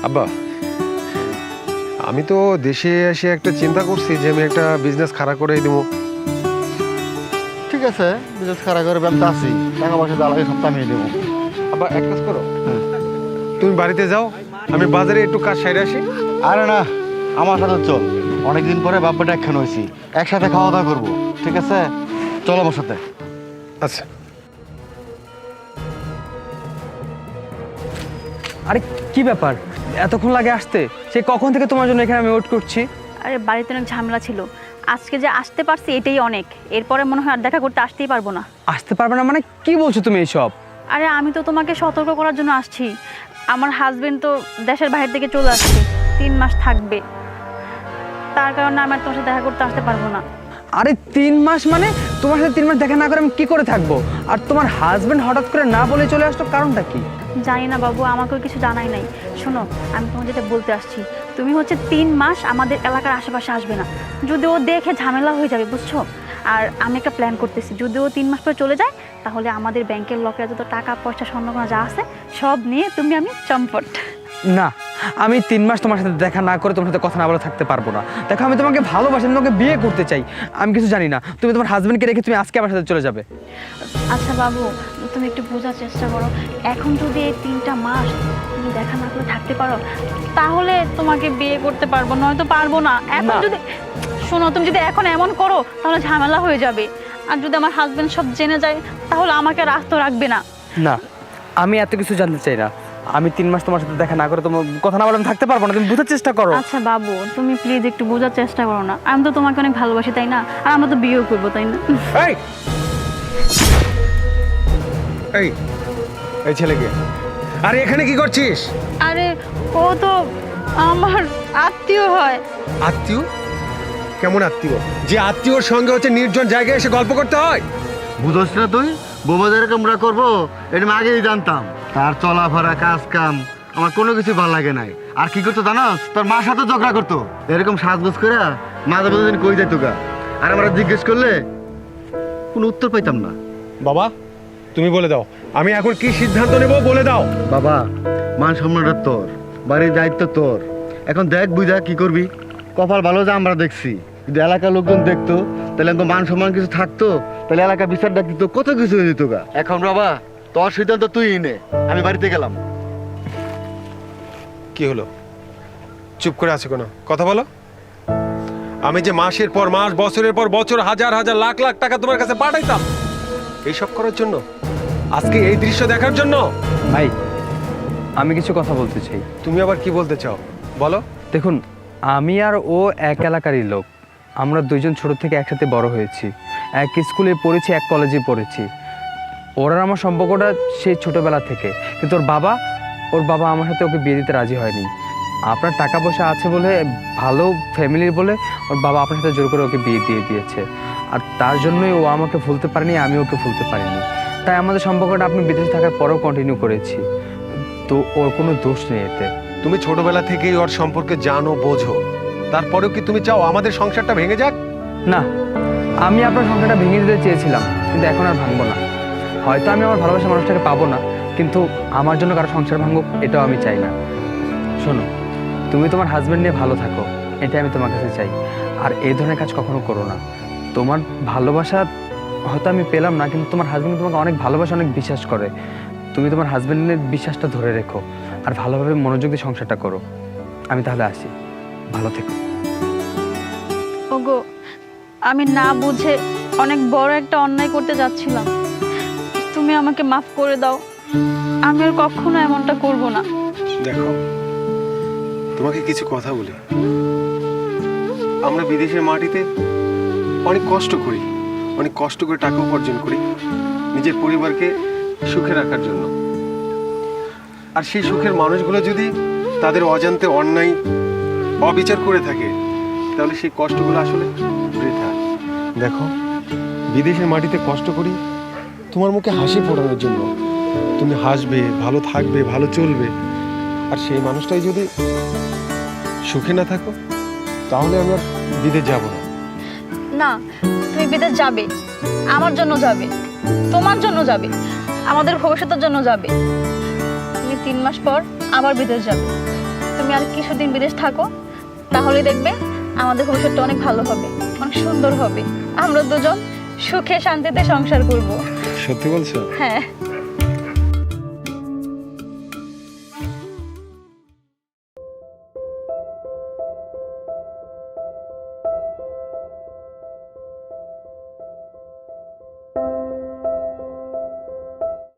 আব্বা, আমি তো দেশে এসে একটা চিন্তা করছি যে আমি একটা বিজনেস খাড়া করে দেবো। ঠিক আছে, বিশেষ খারাপ করে আমি তো আছি, টাকা পয়সা যা লাগে সব তো আমি দেবো। আব্বা এক কাজ করো, তুমি বাড়িতে যাও, আমি বাজারে একটু কাজ সাইরে আসি। আরে না, আমার সাথে চল, অনেকদিন পরে বাপ্পাটা একখান হয়েছি, একসাথে খাওয়া দাওয়া করবো। ঠিক আছে, চল আমার সাথে। আচ্ছা। আরে কি ব্যাপার, এতক্ষণ লাগে আসতে? সে কখন থেকে তোমার জন্য এখানে আমি ওয়েট করছি। আরে বাড়িতে অনেক ঝামেলা ছিল, আজকে যে আসতে পারছি এটাই অনেক। এরপরে মনে হয় আর দেখা করতে আসতেই পারবো না। আসতে পারবে না মানে কি বলছো তুমি এইসব? আরে আমি তো তোমাকে সতর্ক করার জন্য আসছি। আমার হাজবেন্ড তো দেশের বাইরে থেকে চলে আসছে, 3 মাস থাকবে। তার কারণে আমি আর তোমার সাথে দেখা করতে আসতে পারবো না। আরে 3 মাস মানে তোমার সাথে 3 মাস দেখা না করে আমি কি করে থাকবো? আর তোমার হাজবেন্ড হঠাৎ করে না বলে চলে আসলো, কারণটা কি? জানি না বাবু, আমাকেও কিছু জানাই নাই। শোনো, আমি তোমাকে যেটা বলতে আসছি, তুমি হচ্ছে 3 মাস আমাদের এলাকার আশেপাশে আসবে না। যদি ও দেখে ঝামেলা হয়ে যাবে, বুঝছো? আর আমি একটা প্ল্যান করতেছি, যদি ও 3 মাস পরে চলে যায়, তাহলে আমাদের ব্যাংকের লকের যত টাকা পয়সা স্বর্ণগয়না যা আছে সব নিয়ে তুমি আমি চম্পট। না, আমি 3 মাস তোমার সাথে দেখা না করে তোমার সাথে কথা না বলে থাকতে পারবো না। দেখো, আমি তোমাকে ভালোবাসি, আমি তোমাকে বিয়ে করতে চাই। আমি কিছু জানি না, তুমি তোমার হাজবেন্ডকে রেখে তুমি আজকে আমার সাথে চলে যাবে। আচ্ছা বাবু, তুমি একটু বোঝার চেষ্টা করো। এখন যদি এই 3টা মাস তুমি দেখা না করে থাকতে পারো, তাহলে তোমাকে বিয়ে করতে পারবো, নয়তো পারবো না। এখন না। যদি শোনো, তুমি যদি এখন এমন করো তাহলে ঝামেলা হয়ে যাবে। আর যদি আমার হাজবেন্ড সব জেনে যায়, তাহলে আমাকে আর আস্ত রাখবে না। না, আমি এত কিছু জানতে চাই না। আমি 3 মাস তোমার সাথে দেখা না করে তোমার কথা না বলে আমি থাকতে পারবো না। তুমি বোঝার চেষ্টা করো। আচ্ছা বাবু, তুমি প্লিজ একটু বোঝার চেষ্টা করো না। আমি তো তোমাকে অনেক ভালোবাসি, তাই না? আর আমরা তো বিয়েও করবো, তাই না? এই এই এই ছেলেকে, আরে এখানে কি করছিস? আরে ও তো আমার আত্মীয় হয়। আত্মীয়? কেমন আত্মীয়? যে আত্মীয়র সঙ্গে হচ্ছে নির্জন জায়গায় এসে গল্প করতে হয়? বুঝোস না তুই, বোমাদের আমরা করবো এটা আমি আগেই জানতাম। তার চলাফেরা কাজ কাম আমার কোনো কিছু ভালো লাগে নাই। আর কি করতো জানাস, তোর মার সাথে ঝগড়া করতো এরকম সাজগোজ করে, মাঝে মাঝে দিন কই যেত গা। আর আমরা জিজ্ঞেস করলে কোনো উত্তর পাইতাম না। বাবা, তুমি বলে দাও, আমি এখন কি সিদ্ধান্ত নেব বলে দাও। বাবা, মান সম্মানটা তোর, বাড়ির দায়িত্ব তোর। এখন দেখ বুঝা কি করবি। কপাল ভালো যে আমরা দেখছি, যদি এলাকার লোকজন দেখতো তাহলে তো মান সম্মান কিছু থাকতো, তাহলে এলাকা বিচার ডাক দিত, কত কিছু হয়ে যেত গা। এখন বাবা, তোর সিদ্ধান্ত তুই নে, আমি বাড়িতে গেলাম। কি হলো, চুপ করে আছো কেন? কথা বলো। আমি যে মাসের পর মাস, বছরের পর বছর, হাজার হাজার লাখ লাখ টাকা তোমার কাছে পাঠাইতাম এইসব করার জন্য, আজকে এই দৃশ্য দেখার জন্য? ভাই, আমি কিছু কথা বলতে চাই। তুমি আবার কি বলতে চাও বলো। দেখুন, আমি আর ও এক এলাকারই লোক। আমরা দুইজন ছোট থেকে একসাথে বড় হয়েছি, এক স্কুলে পড়েছি, এক কলেজে পড়েছি। ওর আর আমার সম্পর্কটা সেই ছোটবেলা থেকে। কিন্তু ওর বাবা আমার সাথে ওকে বিয়ে দিতে রাজি হয়নি। আপনার টাকা পয়সা আছে বলে, ভালো ফ্যামিলির বলে ওর বাবা আপনার সাথে জোর করে ওকে বিয়ে দিয়ে দিয়েছে। আর তার জন্যই ও আমাকে ভুলতে পারেনি, আমি ওকে ভুলতে পারিনি। তাই আমাদের সম্পর্কটা আপনি বিদেশে থাকার পরেও কন্টিনিউ করেছি। তো ওর কোনো দোষ নেই এতে। তুমি ছোটবেলা থেকেই ওর সম্পর্কে জানো, বোঝো, তারপরেও কি তুমি চাও আমাদের সংসারটা ভেঙে যাক? না, আমি আপনার সংখ্যাটা ভেঙে দিতে চেয়েছিলাম, কিন্তু এখন আর ভাঙবো না। হয়তো আমি আমার ভালোবাসা মানুষটাকে পাবো না, কিন্তু আমার জন্য কারো সংসার ভাঙুক এটাও আমি চাই না। শোনো, তুমি তোমার হাজবেন্ড নিয়ে ভালো থাকো, এটাই আমি তোমার কাছে চাই। আর এই ধরনের কাজ কখনো করো না। তোমার ভালোবাসা হয়তো আমি পেলাম না, কিন্তু তোমার হাজবেন্ড তোমাকে অনেক ভালোবাসা, অনেক বিশ্বাস করে। তুমি তোমার হাজবেন্ডের বিশ্বাসটা ধরে রেখো আর ভালোভাবে মনোযোগ দিয়ে সংসারটা করো। আমি তাহলে আসি, ভালো থেকো। ওগো, আমি না বুঝে অনেক বড় একটা অন্যায় করতে যাচ্ছিলাম, তুমি আমাকে মাফ করে দাও। আমি আর কখনো এমনটা করব না। দেখো, তোমাকে কিছু কথা বলি। আমরা বিদেশের মাটিতে অনেক কষ্ট করি, অনেক কষ্ট করে টাকা উপার্জন করি নিজের পরিবারকে সুখে রাখার জন্য। আর সেই সুখের মানুষগুলো যদি তাদের অজান্তে অন্যায় অবিচার করে থাকে, তাহলে সেই কষ্টগুলো আসলে বৃথা। দেখো, বিদেশের মাটিতে কষ্ট করি তোমার মুখে হাসি ফোটানোর জন্য। তুমি হাসবে, ভালো থাকবে, ভালো চলবে। আর সেই মানুষটাই যদি সুখে না থাকো, তাহলে আমি আর বিদেশ যাব না। না, তুমি বিদেশ যাবে, আমার জন্য যাবে, তোমার জন্য যাবে, আমাদের ভবিষ্যতের জন্য যাবে। তুমি 3 মাস পর আবার বিদেশ যাবে। তুমি আর কিছুদিন বিদেশ থাকো, তাহলে দেখবে আমাদের ভবিষ্যৎটা অনেক ভালো হবে, অনেক সুন্দর হবে। আমরা দুজন সুখে শান্তিতে সংসার করব। সত্যি বলছো? হ্যাঁ।